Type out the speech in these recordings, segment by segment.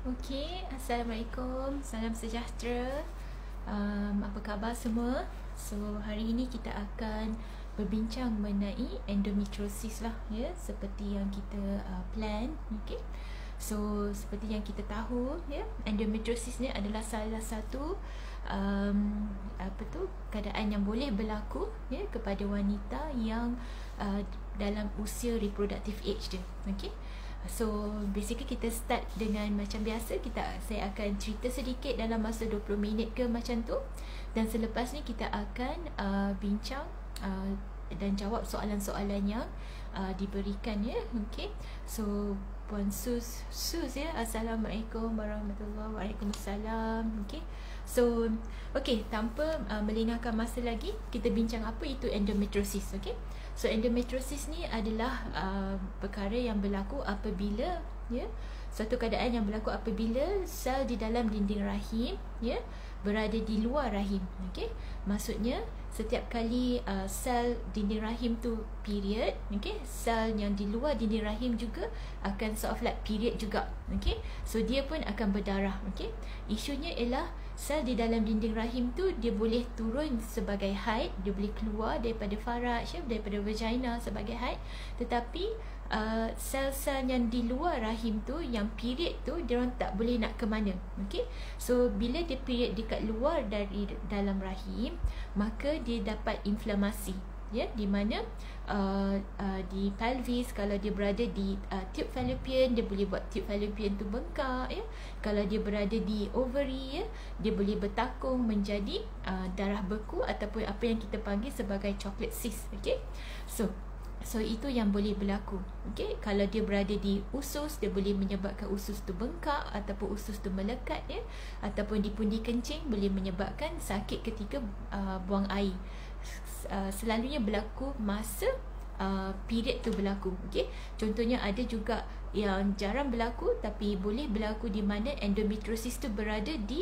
Okey, Assalamualaikum, salam sejahtera. Apa khabar semua? So, hari ini kita akan berbincang mengenai endometriosis lah, ya, seperti yang kita plan, okey. So, seperti yang kita tahu, ya, endometriosis ni adalah salah satu keadaan yang boleh berlaku, ya, kepada wanita yang dalam usia reproductive age dia, okey. So basically kita start dengan macam biasa, saya akan cerita sedikit dalam masa 20 minit ke macam tu, dan selepas ni kita akan bincang dan jawab soalan-soalan yang diberikan, ya. Okey. So Puan Sus ya, Assalamualaikum warahmatullahi wabarakatuh. Waalaikumsalam. Okey. So okey, tanpa melengahkan masa lagi, kita bincang apa itu endometriosis. Okey. So endometriosis ni adalah perkara yang berlaku apabila, ya, suatu keadaan yang berlaku apabila sel di dalam dinding rahim, ya, berada di luar rahim. Okey. Maksudnya setiap kali sel dinding rahim tu period, okey, sel yang di luar dinding rahim juga akan sort of like period juga. Okey. So dia pun akan berdarah. Okey. Isunya ialah sel di dalam dinding rahim tu dia boleh turun sebagai haid, dia boleh keluar daripada faraj, daripada vagina sebagai haid, tetapi sel-sel yang di luar rahim tu yang period tu dia orang tak boleh nak ke mana. Okey. So bila dia period dekat luar dari dalam rahim, maka dia dapat inflamasi, ya, di mana di pelvis, kalau dia berada di tube fallopian, dia boleh buat tube fallopian tu bengkak, ya. Kalau dia berada di ovary, ya, dia boleh bertakung menjadi darah beku ataupun apa yang kita panggil sebagai chocolate cyst. Okey. So itu yang boleh berlaku. Okey, kalau dia berada di usus, dia boleh menyebabkan usus tu bengkak ataupun usus tu melekat, ya, ataupun di pundi kencing boleh menyebabkan sakit ketika buang air. Selalunya berlaku masa period tu berlaku. Okey. Contohnya ada juga yang jarang berlaku tapi boleh berlaku di mana endometriosis tu berada di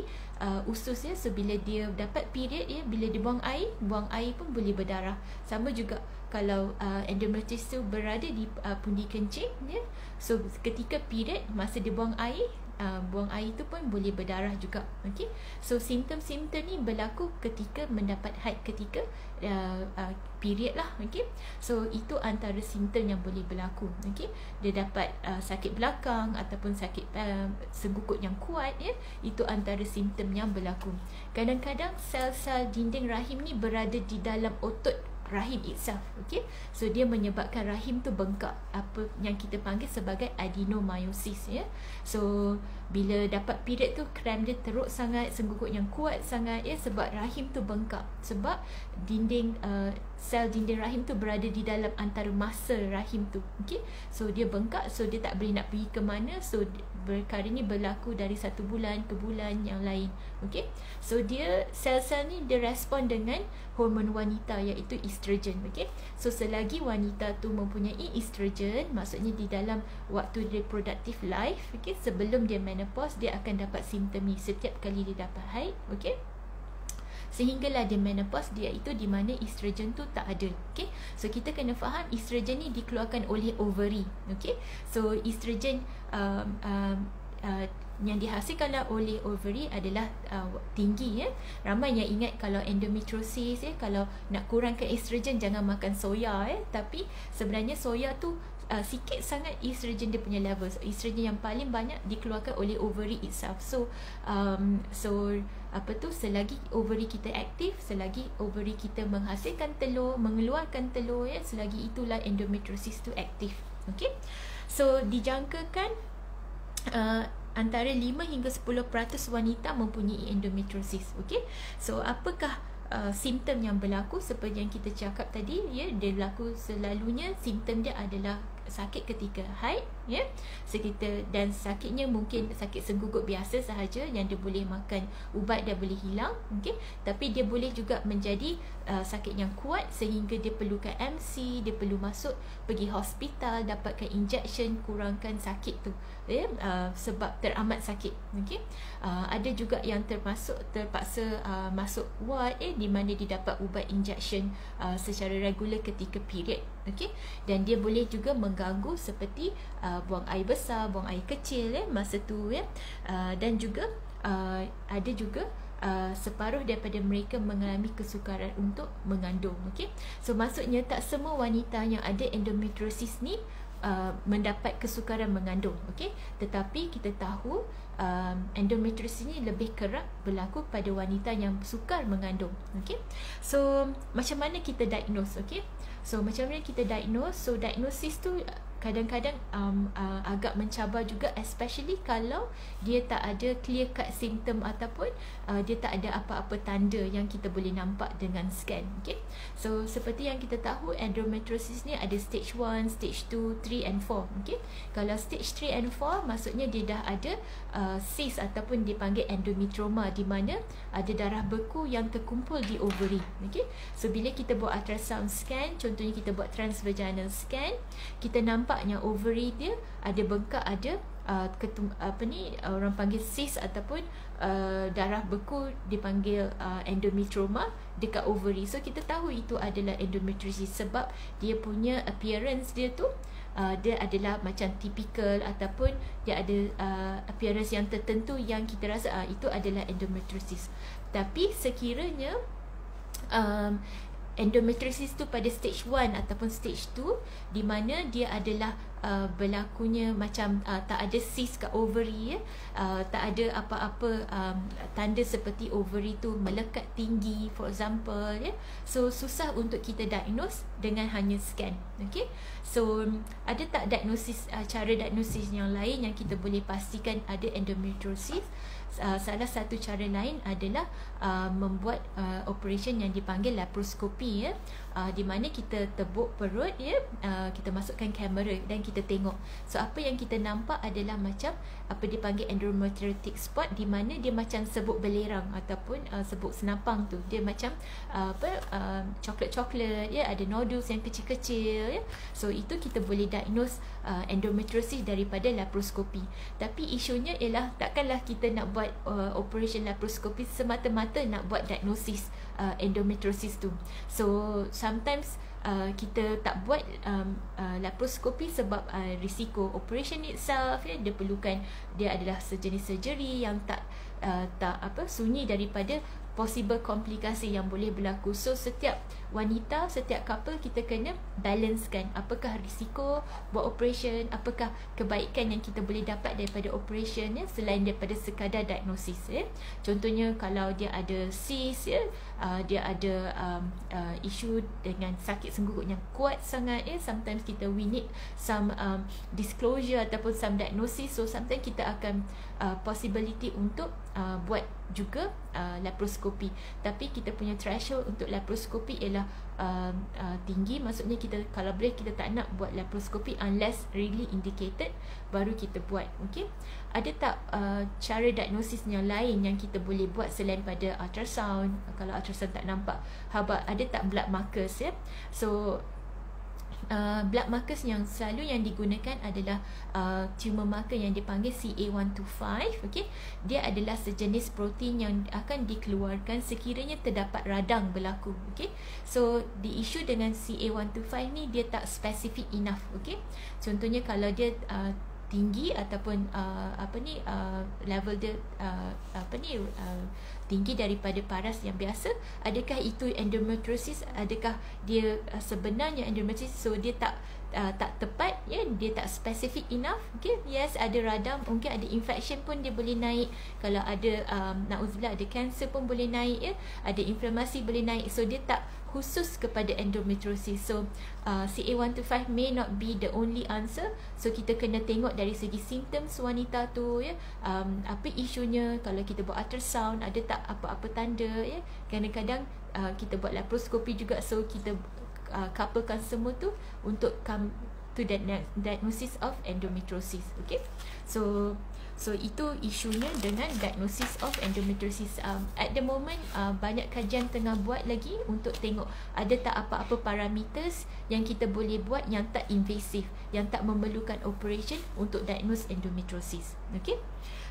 usus, ya. So bila dia dapat period, ya, bila dia buang air pun boleh berdarah. Sama juga kalau endometriosis tu berada di pundi kencing, ya. So ketika period, masa dia buang air tu pun boleh berdarah juga. Okey. So simptom-simptom ni berlaku ketika mendapat haid, ketika period lah. Okey. So itu antara simptom yang boleh berlaku. Okey. Dia dapat sakit belakang ataupun sakit senggukut yang kuat, ya. Itu antara simptom yang berlaku. Kadang-kadang sel-sel dinding rahim ni berada di dalam otot rahim itself. Okey. So dia menyebabkan rahim tu bengkak, apa yang kita panggil sebagai adenomyosis, ya. So bila dapat period tu kram dia teruk sangat, senggukut yang kuat sangat, ya, sebab rahim tu bengkak, sebab dinding sel dinding rahim tu berada di dalam antara masa rahim tu. Okey. So dia bengkak, so dia tak boleh nak pergi ke mana. So perkara ni berlaku dari 1 bulan ke bulan yang lain. Okey. So dia sel-sel ni dia respon dengan hormon wanita iaitu estrogen. Okey. So selagi wanita tu mempunyai estrogen, maksudnya di dalam waktu reproductive life, okey, sebelum dia menopause, dia akan dapat simptom ni setiap kali dia dapat haid. Okey. Sehinggalah dia menopause, dia itu di mana estrogen tu tak ada. Okey. So kita kena faham estrogen ni dikeluarkan oleh ovary. Okey. So estrogen yang dihasilkan oleh ovary adalah tinggi, ya. Ramai yang ingat kalau endometriosis, ya, kalau nak kurangkan estrogen jangan makan soya, ya. Tapi sebenarnya soya tu sikit sangat estrogen dia punya level. So, estrogen yang paling banyak dikeluarkan oleh ovary itself. So selagi ovary kita aktif, selagi ovary kita menghasilkan telur, mengeluarkan telur, ya, selagi itulah endometriosis tu aktif. Okey. So dijangkakan antara 5 hingga 10% wanita mempunyai endometriosis. Okey. So apakah simptom yang berlaku? Seperti yang kita cakap tadi, ya, dia berlaku selalunya simptom dia adalah sakit ketika haid, ya. Dan sakitnya mungkin sakit senggukut biasa sahaja yang dia boleh makan ubat dan boleh hilang. Okey. Tapi dia boleh juga menjadi sakit yang kuat sehingga dia perlukan MC, dia perlu pergi hospital, dapatkan injection kurangkan sakit tu, ya, sebab teramat sakit. Okey. Ada juga yang terpaksa masuk ward, di mana dia dapat ubat injection secara regular ketika period. okey. Dan dia boleh juga mengganggu seperti buang air besar, buang air kecil masa tu dan juga ada juga separuh daripada mereka mengalami kesukaran untuk mengandung. Okey, so maksudnya tak semua wanita yang ada endometriosis ni mendapat kesukaran mengandung. Okey, tetapi kita tahu endometriosis ni lebih kerap berlaku pada wanita yang sukar mengandung. Okey, so macam mana kita diagnose? Okey, so macam mana kita diagnose? So diagnosis tu kadang-kadang agak mencabar juga, especially kalau dia tak ada clear cut symptom ataupun dia tak ada apa-apa tanda yang kita boleh nampak dengan scan. Okay? So seperti yang kita tahu, endometriosis ni ada stage 1, stage 2, 3 and 4. Okay? Kalau stage 3 and 4 maksudnya dia dah ada cyst ataupun dipanggil endometrioma, di mana ada darah beku yang terkumpul di ovary. Okay? So bila kita buat ultrasound scan, contohnya kita buat transvaginal scan, kita nampaknya ovary dia ada bengkak, ada orang panggil cyst ataupun darah beku dipanggil endometrioma dekat ovary. So kita tahu itu adalah endometriosis sebab dia punya appearance dia tu dia adalah macam typical ataupun dia ada appearance yang tertentu yang kita rasa itu adalah endometriosis. Tapi sekiranya endometriosis tu pada stage 1 ataupun stage 2, di mana dia adalah berlakunya macam tak ada cyst kat ovary, tak ada apa-apa tanda seperti ovary tu melekat tinggi for example, so susah untuk kita diagnose dengan hanya scan. Okay, so ada tak diagnosis, cara diagnosis yang lain yang kita boleh pastikan ada endometriosis? Salah satu cara lain adalah membuat operation yang dipanggil laparoskopi, di mana kita tebuk perut, kita masukkan kamera dan kita tengok. So apa yang kita nampak adalah macam apa dipanggil endometriotic spot, di mana dia macam sebuk belerang ataupun sebuk senapang tu. Dia macam coklat-coklat, ada nodules yang kecil-kecil, So itu kita boleh diagnose endometriosis daripada laparoskopi. Tapi isunya ialah takkanlah kita nak buat operation laparoskopi semata-mata nak buat diagnosis endometriosis tu. So sometimes kita tak buat laparoskopi sebab risiko operation itself, dia perlukan, dia adalah sejenis surgery yang tak sunyi daripada possible komplikasi yang boleh berlaku. So setiap wanita, setiap couple, kita kena balancekan apakah risiko buat operation, apakah kebaikan yang kita boleh dapat daripada operation, selain daripada sekadar diagnosis. Contohnya kalau dia ada cyst, dia ada isu dengan sakit senggukut yang kuat sangat, sometimes we need some disclosure ataupun some diagnosis. So sometimes kita akan possibility untuk buat juga laparoskopi. Tapi kita punya threshold untuk laparoskopi ialah tinggi. Maksudnya kita kalau boleh kita tak nak buat laparoskopi unless really indicated, baru kita buat. Okay? Ada tak cara diagnosis yang lain yang kita boleh buat selain pada ultrasound? Kalau ultrasound tak nampak, ada tak blood markers? So blood markers yang selalu yang digunakan adalah tumor marker yang dipanggil CA125. Okay? Dia adalah sejenis protein yang akan dikeluarkan sekiranya terdapat radang berlaku. Okay? So the issue dengan CA125 ni, dia tak specific enough. Okay? Contohnya kalau dia tinggi ataupun level dia tinggi daripada paras yang biasa, adakah itu endometriosis? Adakah dia sebenarnya endometriosis? So dia tak tepat, dia tak specific enough. Okay? Yes, ada radang, mungkin ada infection pun dia boleh naik. Kalau ada na'udzubillah, ada cancer pun boleh naik, ada inflamasi boleh naik. So dia tak khusus kepada endometriosis. So CA125 may not be the only answer. So kita kena tengok dari segi symptoms wanita tu, apa isunya. Kalau kita buat ultrasound, ada tak apa-apa tanda, kadang-kadang kita buat laparoskopi juga. So kita couplekan semua tu untuk to diagnosis of endometriosis. Okay, so itu isunya dengan diagnosis of endometriosis. At the moment banyak kajian tengah buat lagi untuk tengok ada tak apa-apa parameters yang kita boleh buat yang tak invasif, yang tak memerlukan operation untuk diagnose endometriosis. Okay,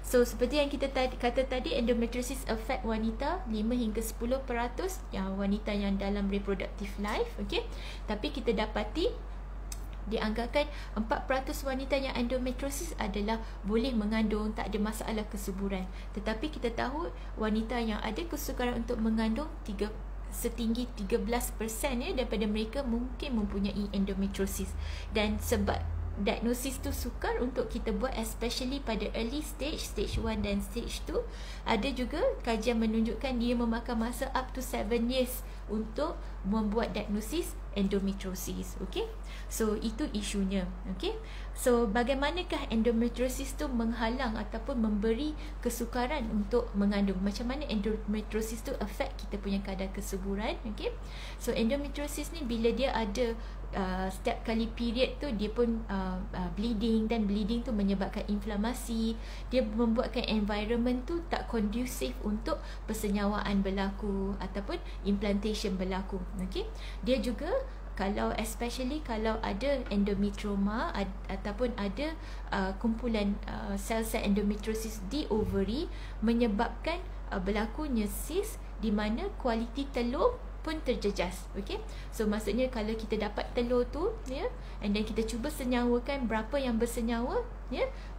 so seperti yang kita kata tadi, endometriosis affect wanita 5 hingga 10% yang wanita yang dalam reproductive life. Okay, tapi kita dapati dianggarkan 4% wanita yang endometriosis adalah boleh mengandung, tak ada masalah kesuburan. Tetapi kita tahu wanita yang ada kesukaran untuk mengandung setinggi 13% daripada mereka mungkin mempunyai endometriosis. Dan sebab diagnosis tu sukar untuk kita buat, especially pada early stage 1 dan stage 2, ada juga kajian menunjukkan dia memakan masa up to 7 years untuk membuat diagnosis endometriosis. Okay, so itu isunya. Okay, so bagaimanakah endometriosis tu menghalang ataupun memberi kesukaran untuk mengandung? Macam mana endometriosis tu affect kita punya kadar kesuburan? Okay, so endometriosis ni bila dia ada setiap kali period tu dia pun bleeding, dan bleeding tu menyebabkan inflamasi, dia membuatkan environment tu tak kondusif untuk persenyawaan berlaku ataupun implantation berlaku. Okay, dia juga especially kalau ada endometrioma ataupun ada kumpulan sel-sel endometriosis di ovary, menyebabkan berlakunya cyst di mana kualiti telur pun terjejas. Okay, so maksudnya kalau kita dapat telur tu and then kita cuba senyawakan, berapa yang bersenyawa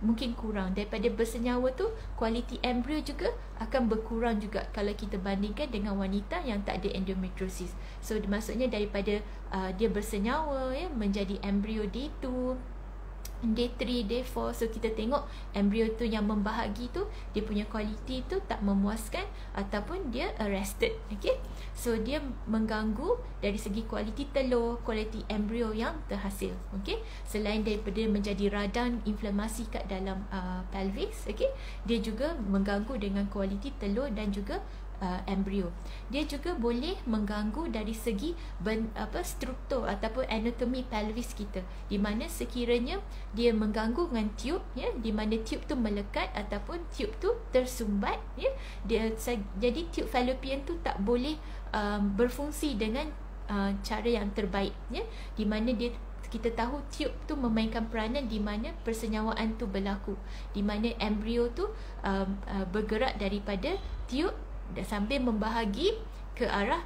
mungkin kurang. Daripada bersenyawa tu, kualiti embrio juga akan berkurang juga kalau kita bandingkan dengan wanita yang tak ada endometriosis. So maksudnya daripada dia bersenyawa menjadi embrio D2, D3, D4, so kita tengok embrio tu yang membahagi tu, dia punya kualiti tu tak memuaskan ataupun dia arrested. Okay, so dia mengganggu dari segi kualiti telur, kualiti embrio yang terhasil. Okay, selain daripada menjadi radang inflamasi kat dalam pelvis, okay, dia juga mengganggu dengan kualiti telur dan juga embrio. Dia juga boleh mengganggu dari segi struktur ataupun anatomi pelvis kita, di mana sekiranya dia mengganggu dengan tube, di mana tube tu melekat ataupun tube tu tersumbat, jadi tube fallopian tu tak boleh berfungsi dengan cara yang terbaik, di mana kita tahu tube tu memainkan peranan di mana persenyawaan tu berlaku, di mana embrio tu bergerak daripada tube sampai membahagi ke arah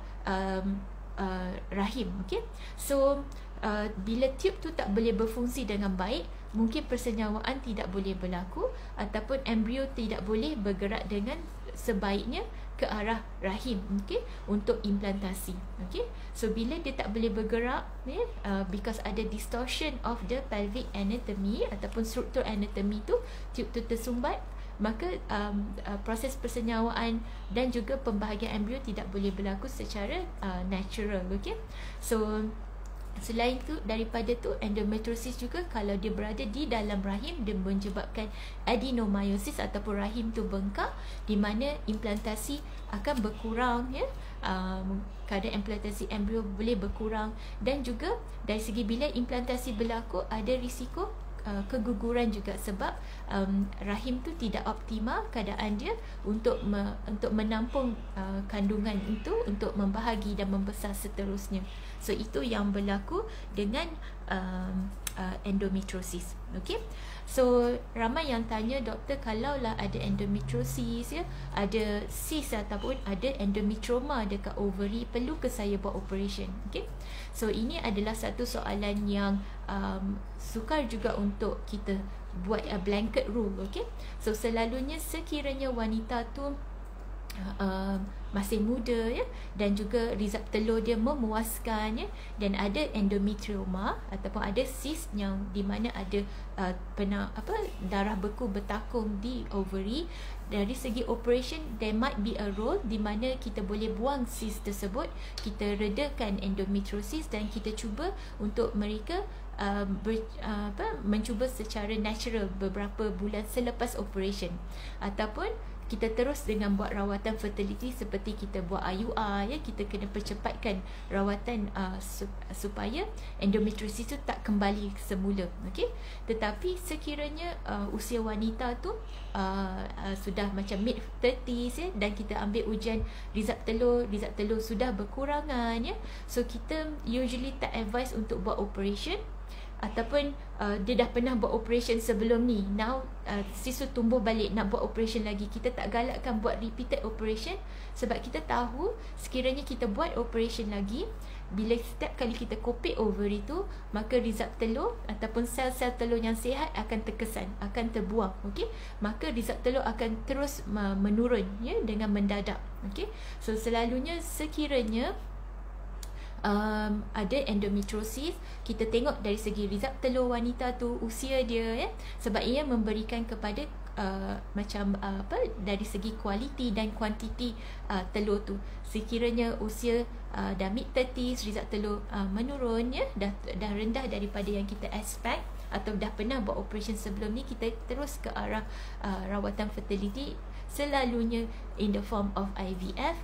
rahim. Okay, so bila tube tu tak boleh berfungsi dengan baik, mungkin persenyawaan tidak boleh berlaku ataupun embrio tidak boleh bergerak dengan sebaiknya ke arah rahim, okay, untuk implantasi. Okay, so bila dia tak boleh bergerak because ada distortion of the pelvic anatomy ataupun struktur anatomy tu, tube tu tersumbat, maka proses persenyawaan dan juga pembahagian embrio tidak boleh berlaku secara natural. Okay, so selain tu, daripada tu, endometriosis juga kalau dia berada di dalam rahim, dia menyebabkan adenomyosis ataupun rahim tu bengkak, di mana implantasi akan berkurang, kadar implantasi embrio boleh berkurang, dan juga dari segi bila implantasi berlaku ada risiko keguguran juga, sebab rahim tu tidak optimal keadaan dia untuk menampung kandungan itu untuk membahagi dan membesar seterusnya. So itu yang berlaku dengan endometriosis. Okay, so ramai yang tanya, doktor, kalaulah ada endometriosis, ada cyst ataupun ada endometrioma dekat ovary, perlu ke saya buat operation? Okay, so ini adalah satu soalan yang sukar juga untuk kita buat a blanket rule. Okay, so selalunya sekiranya wanita tu masih muda, dan juga result telur dia memuaskan, dan ada endometrioma ataupun ada cyst yang di mana ada darah beku bertakung di ovary, dari segi operation there might be a role di mana kita boleh buang cyst tersebut, kita redakan endometriosis, dan kita cuba untuk mereka mencuba secara natural beberapa bulan selepas operation, ataupun kita terus dengan buat rawatan fertility seperti kita buat IUI ya, kita kena percepatkan rawatan supaya endometriosis tu tak kembali semula. Okey, tetapi sekiranya usia wanita tu sudah macam mid 30s ya, dan kita ambil ujian result telur sudah berkurangan ya, so kita usually tak advise untuk buat operation, ataupun dia dah pernah buat operation sebelum ni, now sis tu tumbuh balik nak buat operation lagi, kita tak galakkan buat repeated operation, sebab kita tahu sekiranya kita buat operation lagi, bila setiap kali kita kopek ovary tu, maka result telur ataupun sel-sel telur yang sihat akan terkesan, akan terbuang. Okey, maka result telur akan terus menurun ya, dengan mendadak. Okey, so selalunya sekiranya ada endometriosis, kita tengok dari segi result telur wanita tu, usia dia ya, sebab ia memberikan kepada dari segi kualiti dan kuantiti telur tu. Sekiranya usia dah mid 30s, result telur menurun ya, dah rendah daripada yang kita expect, atau dah pernah buat operation sebelum ni, kita terus ke arah rawatan fertility, selalunya in the form of IVF,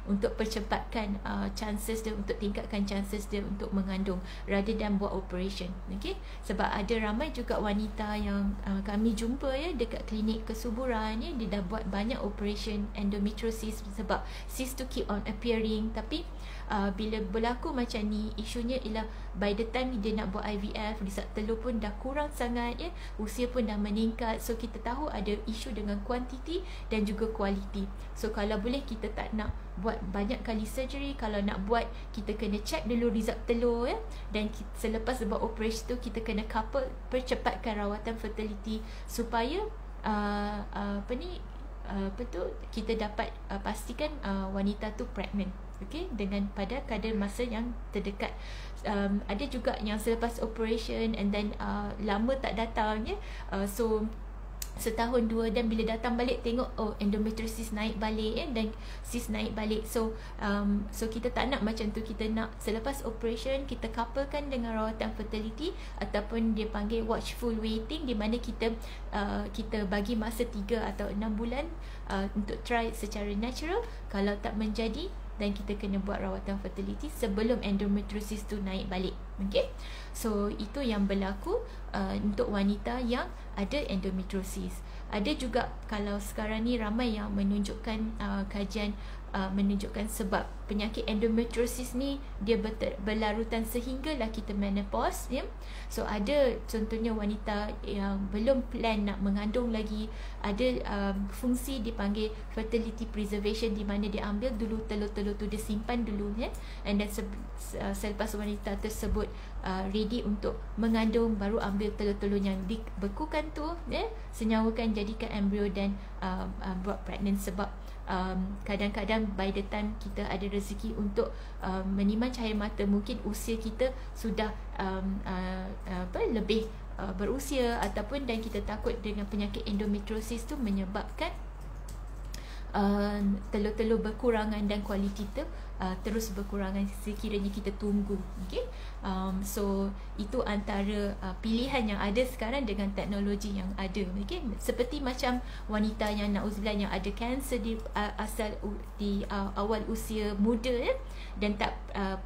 untuk percepatkan chances dia, untuk tingkatkan chances dia untuk mengandung rather than buat operation. Okay? Sebab ada ramai juga wanita yang kami jumpa ya dekat klinik kesuburan ya, dia dah buat banyak operation endometriosis sebab cyst to keep on appearing, tapi bila berlaku macam ni, isunya ialah by the time dia nak buat IVF, result telur pun dah kurang sangat ya, usia pun dah meningkat. So kita tahu ada isu dengan kuantiti dan juga kualiti. So kalau boleh kita tak nak buat banyak kali surgery, kalau nak buat kita kena check dulu result telur ya, dan selepas buat operation tu kita kena couple percepatkan rawatan fertility supaya kita dapat pastikan wanita tu pregnant. Okay, dengan pada kadar masa yang terdekat. Ada juga yang selepas operation and then lama tak datang ya, so setahun dua, dan bila datang balik tengok endometriosis naik balik ya, dan cyst naik balik. So kita tak nak macam tu. Kita nak selepas operation kita couplekan dengan rawatan fertility, ataupun dia panggil watchful waiting, di mana kita bagi masa 3 atau 6 bulan untuk try secara natural. Kalau tak menjadi, dan kita kena buat rawatan fertility sebelum endometriosis tu naik balik. Okay, so itu yang berlaku untuk wanita yang ada endometriosis. Ada juga kalau sekarang ni ramai yang menunjukkan kajian menunjukkan sebab penyakit endometriosis ni dia berlarutan sehinggalah kita menopause ya. So ada contohnya wanita yang belum plan nak mengandung lagi, ada fungsi dipanggil fertility preservation, di mana dia ambil dulu telur-telur tu, dia simpan dulu ya, and then selepas wanita tersebut ready untuk mengandung, baru ambil telur-telur yang dibekukan tu ya, senyawakan jadikan embrio dan buat pregnant. Sebab kadang-kadang by the time kita ada rezeki untuk meniman cahaya mata, mungkin usia kita sudah lebih berusia, ataupun dan kita takut dengan penyakit endometriosis tu menyebabkan telur-telur berkurangan dan kualiti terus berkurangan sekiranya kita tunggu. Okay? So itu antara pilihan yang ada sekarang dengan teknologi yang ada. Okay? Seperti macam wanita yang na'udzubillah yang ada kanser di awal usia muda ya, dan tak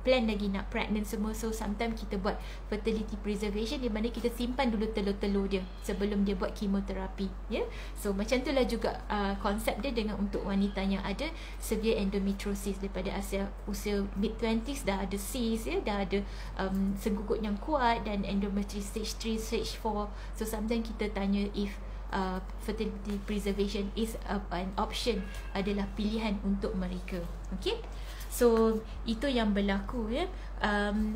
plan lagi nak pregnant semua. So sometimes kita buat fertility preservation, di mana kita simpan dulu telur-telur dia sebelum dia buat kemoterapi ya. So macam itulah juga konsep dia dengan untuk wanita yang ada severe endometriosis daripada usia mid 20s, dah ada cyst ya, dah ada senggugut yang kuat dan endometriosis stage 3, stage 4. So sometimes kita tanya if fertility preservation is an option, adalah pilihan untuk mereka. Okay, so itu yang berlaku ya.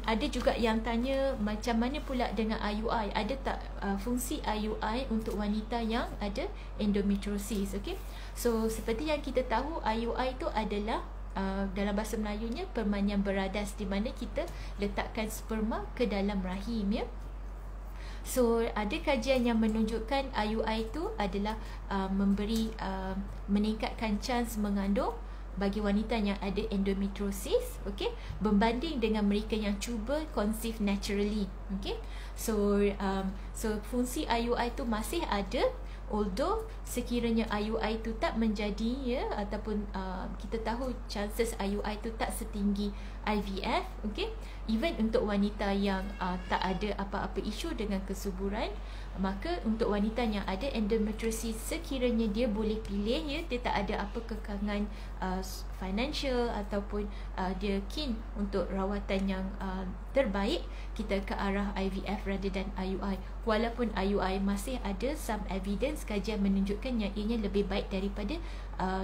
Ada juga yang tanya macam mana pula dengan IUI, ada tak fungsi IUI untuk wanita yang ada endometriosis. Okay, so seperti yang kita tahu, IUI itu adalah dalam bahasa Melayunya permainan beradas, di mana kita letakkan sperma ke dalam rahim ya. So ada kajian yang menunjukkan IUI itu adalah meningkatkan chance mengandung bagi wanita yang ada endometriosis, okay, berbanding dengan mereka yang cuba conceive naturally. Okay, so fungsi IUI itu masih ada Although sekiranya IUI tu tak menjadi ya, ataupun kita tahu chances IUI tu tak setinggi IVF, okay, even untuk wanita yang tak ada apa-apa isu dengan kesuburan, maka untuk wanita yang ada endometriosis, sekiranya dia boleh pilih ya, dia tak ada apa kekangan financial ataupun dia keen untuk rawatan yang terbaik, kita ke arah IVF rather than IUI. Walaupun IUI masih ada some evidence, kajian menunjukkan yang ianya lebih baik daripada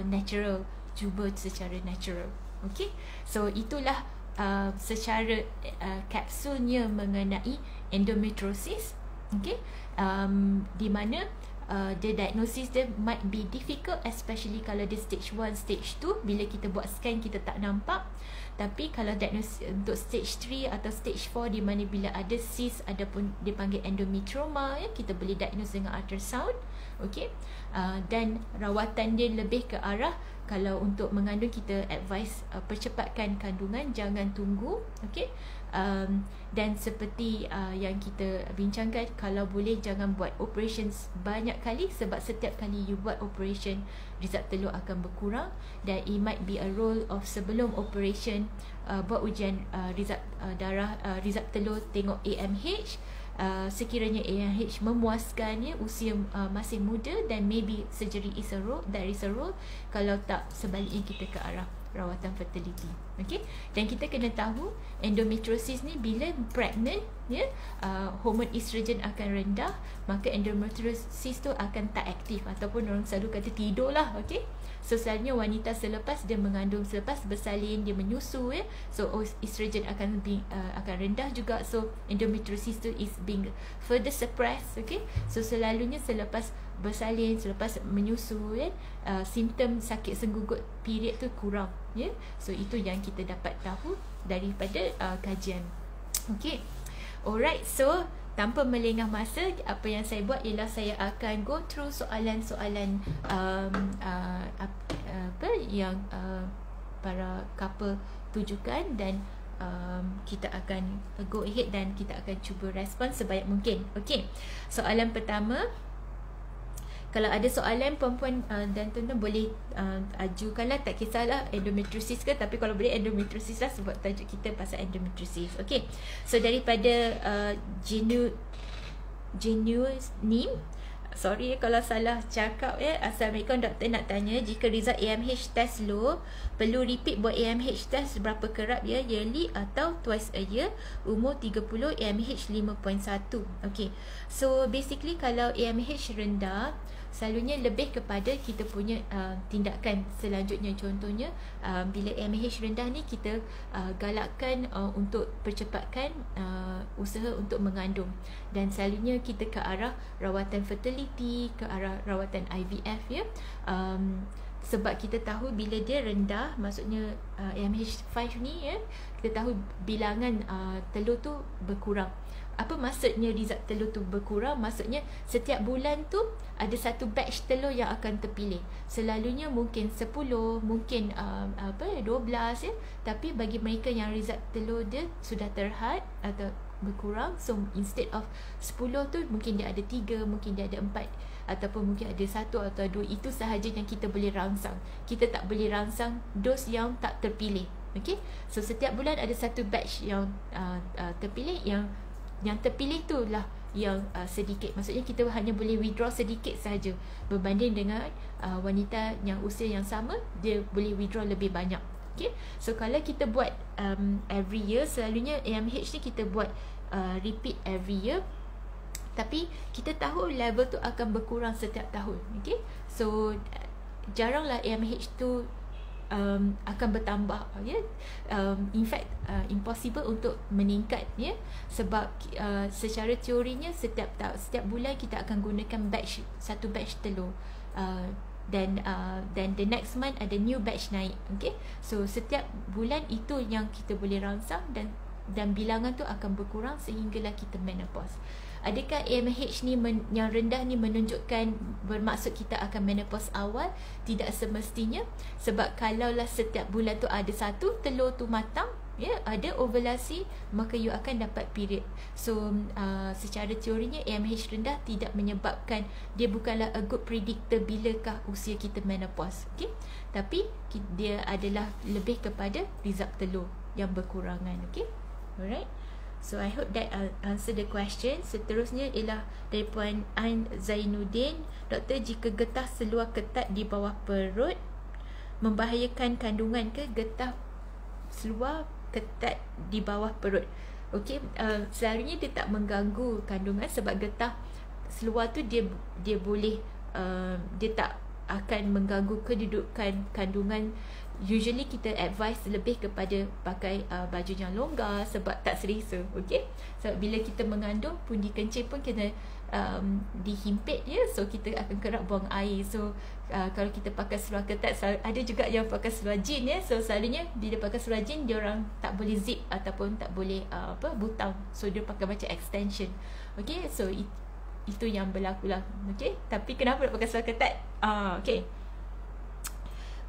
natural, cuba secara natural. Okay, so itulah secara kapsulnya mengenai endometriosis. Okay, di mana the diagnosis dia might be difficult, especially kalau dia stage 1, stage 2. Bila kita buat scan kita tak nampak. Tapi kalau diagnosis untuk stage 3 atau stage 4, di mana bila ada cyst, ada pun dipanggil endometrioma ya, kita boleh diagnose dengan ultrasound. Okay, dan rawatan dia lebih ke arah, kalau untuk mengandung kita advise percepatkan kandungan, jangan tunggu. Okay, dan seperti yang kita bincangkan, kalau boleh jangan buat operations banyak kali, sebab setiap kali you buat operation, result telur akan berkurang. Dan it might be a role of sebelum operation buat ujian result darah, result telur, tengok AMH. Sekiranya AMH memuaskan ya, usia masih muda, dan maybe surgery is a role, there is a role. Kalau tak, sebaliknya kita ke arah rawatan fertility. Okay, dan kita kena tahu endometriosis ni bila pregnant ya, hormon estrogen akan rendah, maka endometriosis tu akan tak aktif, ataupun orang selalu kata tidur lah. Okay, so selalunya wanita selepas dia mengandung, selepas bersalin, dia menyusu ya, so estrogen akan rendah juga, so endometriosis tu is being further suppressed. Okay, so selalunya selepas bersalin, selepas menyusu ya, simptom sakit senggugut period tu kurang ya. So itu yang kita dapat tahu daripada kajian. Okay, alright, so tanpa melengah masa, apa yang saya buat ialah saya akan go through soalan-soalan apa yang para couple tujukan, dan kita akan go ahead dan kita akan cuba respon sebanyak mungkin. Okay, soalan pertama, kalau ada soalan perempuan dan tuan-tuan boleh ajukanlah, tak kisahlah endometriosis ke, tapi kalau boleh endometriosis lah, sebab tajuk kita pasal endometriosis. Okay, so daripada Genuine Nim, sorry kalau salah cakap ya. Assalamualaikum doktor, nak tanya, jika result AMH test low, perlu repeat buat AMH test berapa kerap ya, yearly atau twice a year, umur 30, AMH 5.1. Okay, so basically kalau AMH rendah, selalunya lebih kepada kita punya tindakan selanjutnya. Contohnya bila AMH rendah ni, kita galakkan untuk percepatkan usaha untuk mengandung, dan selalunya kita ke arah rawatan fertility, ke arah rawatan IVF ya. Sebab kita tahu bila dia rendah, maksudnya AMH 5 ni ya, kita tahu bilangan telur tu berkurang. Apa maksudnya result telur tu berkurang? Maksudnya setiap bulan tu ada satu batch telur yang akan terpilih. Selalunya mungkin 10, mungkin 12 ya. Tapi bagi mereka yang result telur dia sudah terhad atau berkurang, so instead of 10 tu mungkin dia ada 3, mungkin dia ada 4, ataupun mungkin ada 1 atau 2. Itu sahaja yang kita boleh rangsang. Kita tak boleh rangsang dos yang tak terpilih. Okay, so setiap bulan ada satu batch yang terpilih, yang terpilih tu lah yang sedikit. Maksudnya kita hanya boleh withdraw sedikit sahaja, berbanding dengan wanita yang usia yang sama, dia boleh withdraw lebih banyak. Okay, so kalau kita buat every year, selalunya AMH ni kita buat repeat every year, tapi kita tahu level tu akan berkurang setiap tahun. Okay, so jaranglah AMH tu akan bertambah ya. In fact impossible untuk meningkat ya, sebab secara teorinya setiap bulan kita akan gunakan satu batch telur, dan the next month ada new batch naik. Okay, so setiap bulan itu yang kita boleh rangsang, dan bilangan tu akan berkurang sehinggalah kita menopause. Adakah AMH ni yang rendah ni menunjukkan bermaksud kita akan menopause awal? Tidak semestinya, sebab kalaulah setiap bulan tu ada satu telur tu matang, ada ovulasi, maka you akan dapat period. So secara teorinya AMH rendah tidak menyebabkan, dia bukanlah a good predictor bilakah usia kita menopause. Okay? Tapi dia adalah lebih kepada result telur yang berkurangan. Okay? Alright. So I hope that answer the question. Seterusnya ialah dari Puan Ain Zainuddin. Doktor, jika getah seluar ketat di bawah perut membahayakan kandungan ke? Getah seluar ketat di bawah perut, okey, selalunya dia tak mengganggu kandungan sebab getah seluar tu dia boleh dia tak akan mengganggu kedudukan kandungan. Usually kita advise lebih kepada pakai baju yang longgar sebab tak selesa. Okey, sebab bila kita mengandung, pundi kencing pun kena dihimpit ya, so kita akan kerap buang air. So kalau kita pakai seluar ketat, ada juga yang pakai seluar jean ya, so selalunya bila pakai seluar jean dia orang tak boleh zip ataupun tak boleh butang, so dia pakai macam extension. Okey, so itu yang berlaku lah. Okey, tapi kenapa nak pakai seluar ketat? Okey,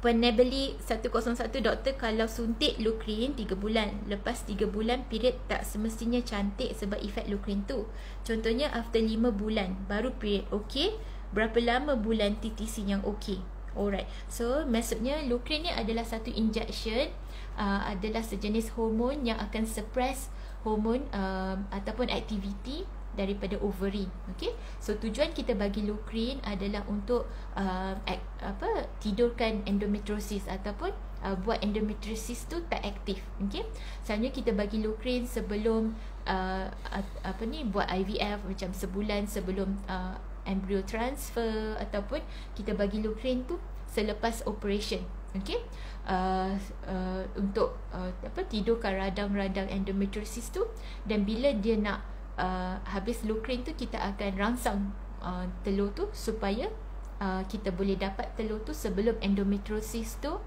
Puan Nebeli 101, doktor, kalau suntik Lukrin 3 bulan, lepas 3 bulan period tak semestinya cantik sebab efek Lukrin tu. Contohnya after 5 bulan baru period okey, berapa lama bulan TTC yang okey? Alright, so maksudnya Lukrin ni adalah satu injection, adalah sejenis hormon yang akan suppress hormon ataupun aktiviti daripada ovary. Okey, so tujuan kita bagi Lukrin adalah untuk tidurkan endometriosis ataupun buat endometriosis tu tak aktif. Okey, selalunya kita bagi Lukrin sebelum buat IVF, macam sebulan sebelum embryo transfer, ataupun kita bagi Lukrin tu selepas operation. Okey, untuk tidurkan radang-radang endometriosis tu, dan bila dia nak habis Lukrin tu, kita akan rangsang telur tu supaya kita boleh dapat telur tu sebelum endometriosis tu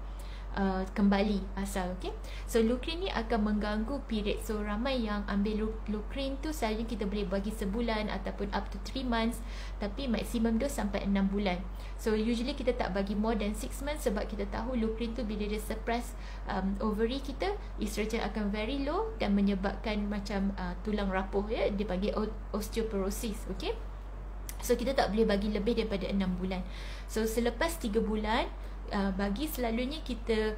kembali asal. Okay, so Lukrin ni akan mengganggu period. So ramai yang ambil Lukrin tu, selalunya kita boleh bagi sebulan ataupun up to 3 months, tapi maksimum dose sampai 6 bulan. So usually kita tak bagi more than 6 months sebab kita tahu Lukrin tu bila dia suppress ovary kita, estrogen akan very low dan menyebabkan macam tulang rapuh ya, dia panggil osteoporosis. Okay, so kita tak boleh bagi lebih daripada 6 bulan. So selepas 3 bulan bagi, selalunya kita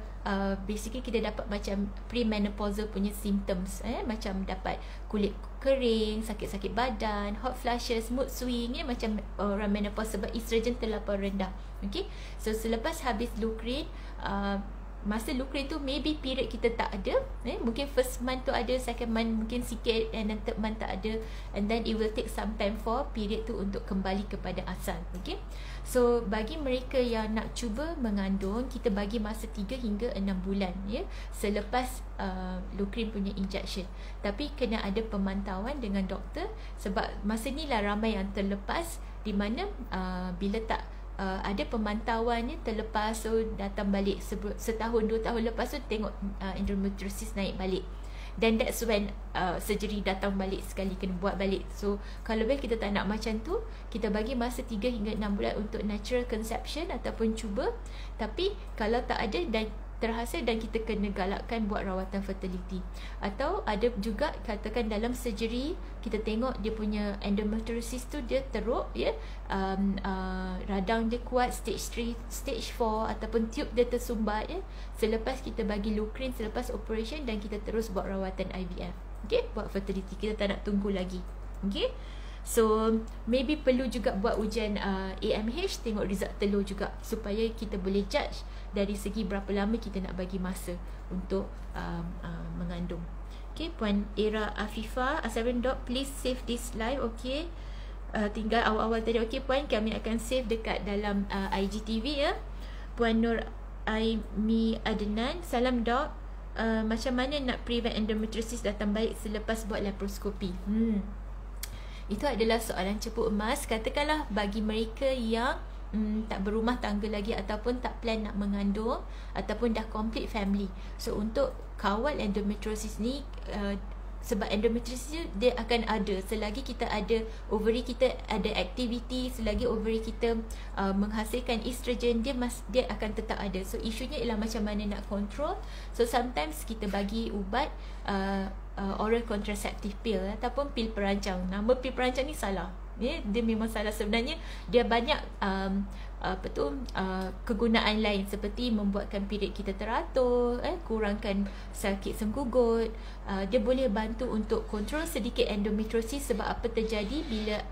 basically kita dapat macam premenopausal punya symptoms, macam dapat kulit kering, sakit-sakit badan, hot flushes, mood swing macam orang menopause sebab estrogen terlampau rendah. Okay, so selepas habis Lukrin, masa Lukrin tu maybe period kita tak ada, mungkin first month tu ada, second month mungkin sikit, and then third month tak ada, and then it will take some time for period tu untuk kembali kepada asal. Okay, so bagi mereka yang nak cuba mengandung, kita bagi masa 3 hingga 6 bulan ya, selepas Lukrin punya injection. Tapi kena ada pemantauan dengan doktor sebab masa ni lah ramai yang terlepas, di mana bila tak ada pemantauannya terlepas, so datang balik setahun 2 tahun lepas tu tengok endometriosis naik balik, dan that's when surgery datang balik sekali, kena buat balik. So kalau kita tak nak macam tu, kita bagi masa 3 hingga 6 bulan untuk natural conception ataupun cuba. Tapi kalau tak ada dan terhasil, dan kita kena galakkan buat rawatan fertility. Atau ada juga katakan dalam surgery kita tengok dia punya endometriosis tu dia teruk ya, radang dia kuat, stage 3, stage 4, ataupun tube dia tersumbat ya, selepas kita bagi Lukrin selepas operation, dan kita terus buat rawatan IVF. Okay, buat fertility, kita tak nak tunggu lagi. Okay, so maybe perlu juga buat ujian AMH, tengok result telur juga, supaya kita boleh judge dari segi berapa lama kita nak bagi masa untuk mengandung. Okay, Puan Era Afifah, Assalamualaikum Dok, please save this live. Okay, tinggal awal-awal tadi. Okay Puan, kami akan save dekat dalam IGTV ya. Puan Nur Aimi Adnan, salam Dok, macam mana nak prevent endometriosis datang balik selepas buat laparoskopi? Itu adalah soalan cepu emas. Katakanlah bagi mereka yang tak berumah tangga lagi ataupun tak plan nak mengandung ataupun dah complete family. So untuk kawal endometriosis ni, sebab endometriosis dia akan ada selagi kita ada ovary kita ada aktiviti, selagi ovary kita menghasilkan estrogen, dia akan tetap ada. So isunya ialah macam mana nak control. So sometimes kita bagi ubat oral contraceptive pill ataupun pil perancang. Nama pil perancang ni salah. Dia memang salah. Sebenarnya dia banyak kegunaan lain seperti membuatkan period kita teratur, kurangkan sakit senggugut. Dia boleh bantu untuk kontrol sedikit endometriosis. Sebab apa terjadi bila